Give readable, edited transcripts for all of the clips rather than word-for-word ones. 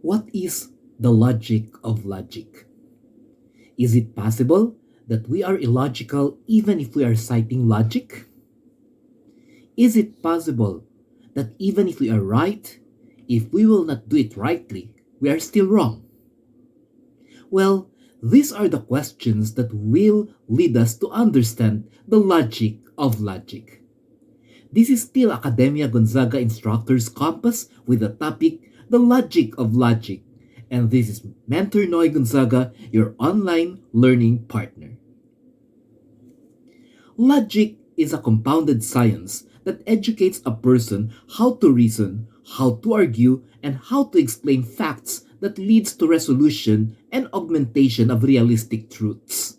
What is the logic of logic? Is it possible that we are illogical even if we are citing logic? Is it possible that even if we are right, if we will not do it rightly, we are still wrong? Well, these are the questions that will lead us to understand the logic of logic. This is still Academia Gonzaga Instructor's Compass with the topic, The Logic of Logic. And this is Mentor Noy Gonzaga, your online learning partner. Logic is a compounded science that educates a person how to reason, how to argue, and how to explain facts that leads to resolution and augmentation of realistic truths.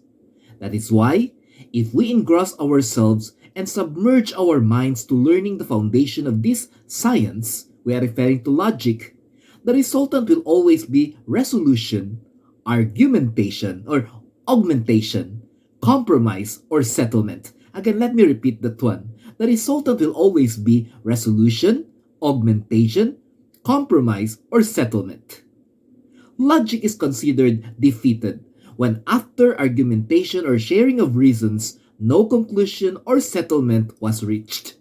That is why, if we engross ourselves and submerge our minds to learning the foundation of this science, we are referring to logic, the resultant will always be resolution, argumentation, or augmentation, compromise, or settlement. Again, let me repeat that one. The resultant will always be resolution, augmentation, compromise, or settlement. Logic is considered defeated when after argumentation or sharing of reasons, no conclusion or settlement was reached.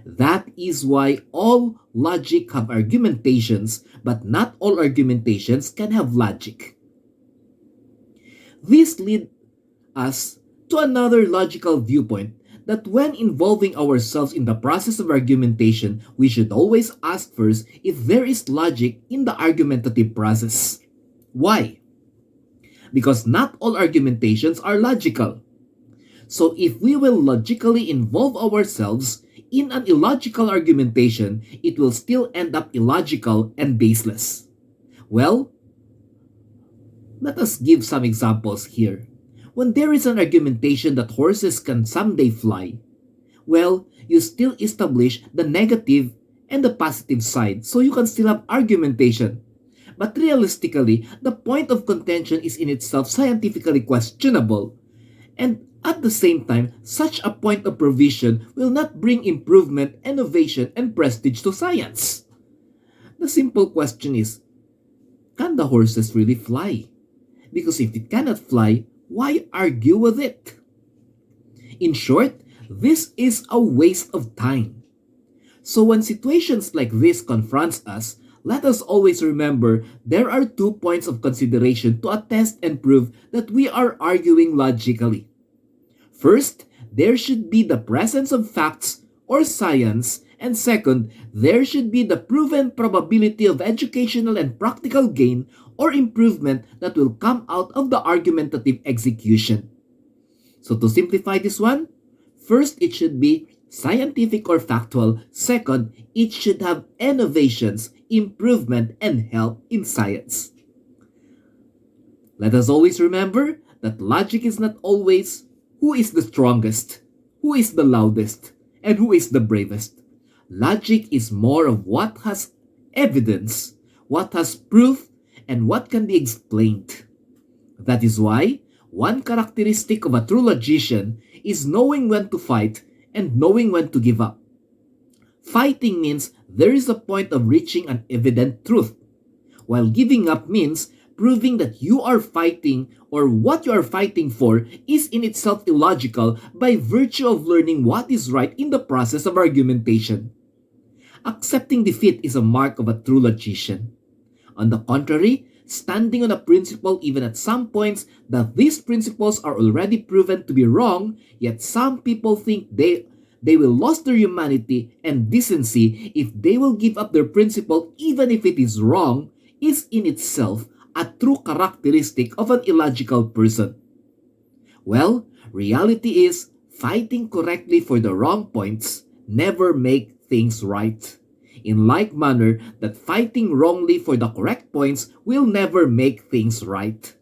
That is why all logic have argumentations, but not all argumentations can have logic. This leads us to another logical viewpoint that when involving ourselves in the process of argumentation, we should always ask first if there is logic in the argumentative process. Why? Because not all argumentations are logical. So if we will logically involve ourselves in an illogical argumentation, it will still end up illogical and baseless. Well, let us give some examples here. When there is an argumentation that horses can someday fly, well, you still establish the negative and the positive side, so you can still have argumentation. But realistically, the point of contention is in itself scientifically questionable. And at the same time, such a point of provision will not bring improvement, innovation, and prestige to science. The simple question is, can the horses really fly? Because if it cannot fly, why argue with it? In short, this is a waste of time. So when situations like this confronts us, let us always remember there are 2 points of consideration to attest and prove that we are arguing logically. First, there should be the presence of facts or science, and second, there should be the proven probability of educational and practical gain or improvement that will come out of the argumentative execution. So to simplify this one, first it should be scientific or factual. Second, it should have innovations, improvement, and help in science. Let us always remember that logic is not always who is the strongest, who is the loudest, and who is the bravest. Logic is more of what has evidence, what has proof, and what can be explained. That is why one characteristic of a true logician is knowing when to fight and knowing when to give up. Fighting means there is a point of reaching an evident truth, while giving up means proving that you are fighting or what you are fighting for is in itself illogical by virtue of learning what is right in the process of argumentation. Accepting defeat is a mark of a true logician. On the contrary, standing on a principle even at some points that these principles are already proven to be wrong, yet some people think they will lose their humanity and decency if they will give up their principle even if it is wrong, is in itself a true characteristic of an illogical person. Well, reality is fighting correctly for the wrong points never make things right. In like manner, that fighting wrongly for the correct points will never make things right.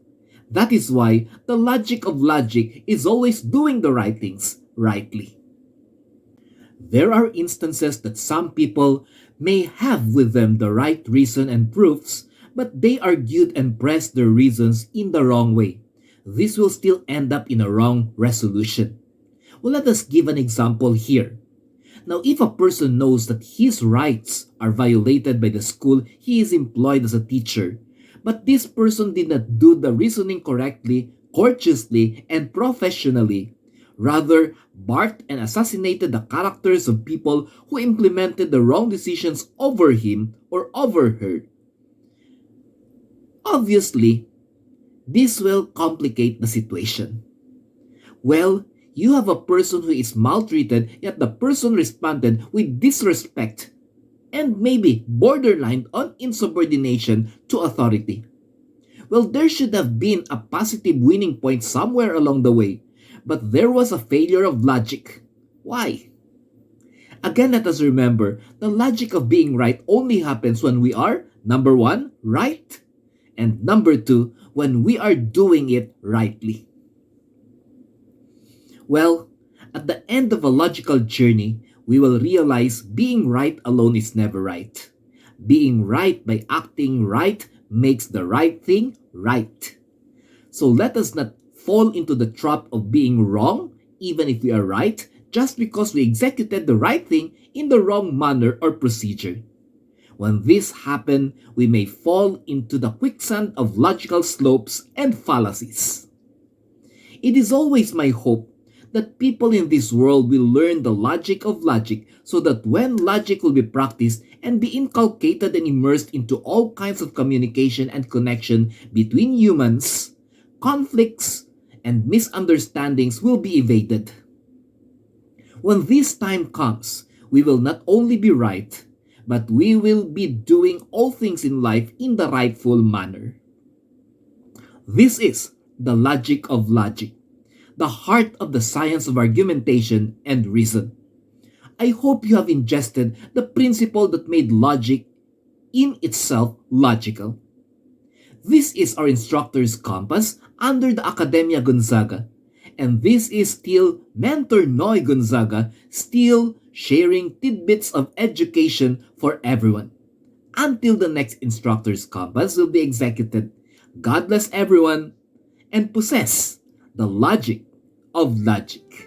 That is why the logic of logic is always doing the right things rightly. There are instances that some people may have with them the right reason and proofs, but they argued and pressed their reasons in the wrong way. This will still end up in a wrong resolution. Well, let us give an example here. Now, if a person knows that his rights are violated by the school he is employed as a teacher, but this person did not do the reasoning correctly, courteously, and professionally, rather barked and assassinated the characters of people who implemented the wrong decisions over him or over her, obviously, this will complicate the situation. Well, you have a person who is maltreated, yet the person responded with disrespect and maybe borderline on insubordination to authority. Well, there should have been a positive winning point somewhere along the way, but there was a failure of logic. Why? Again, let us remember the logic of being right only happens when we are, number one, right, and number two, when we are doing it rightly. Well, at the end of a logical journey, we will realize being right alone is never right. Being right by acting right makes the right thing right. So let us not fall into the trap of being wrong, even if we are right, just because we executed the right thing in the wrong manner or procedure. When this happens, we may fall into the quicksand of logical slopes and fallacies. It is always my hope that people in this world will learn the logic of logic so that when logic will be practiced and be inculcated and immersed into all kinds of communication and connection between humans, conflicts and misunderstandings will be evaded. When this time comes, we will not only be right, but we will be doing all things in life in the rightful manner. This is the logic of logic, the heart of the science of argumentation and reason. I hope you have ingested the principle that made logic in itself logical. This is our instructor's compass under the Academia Gonzaga, and this is still Mentor Noy Gonzaga, still sharing tidbits of education for everyone. Until the next instructor's compass will be executed, God bless everyone and possess the logic of logic.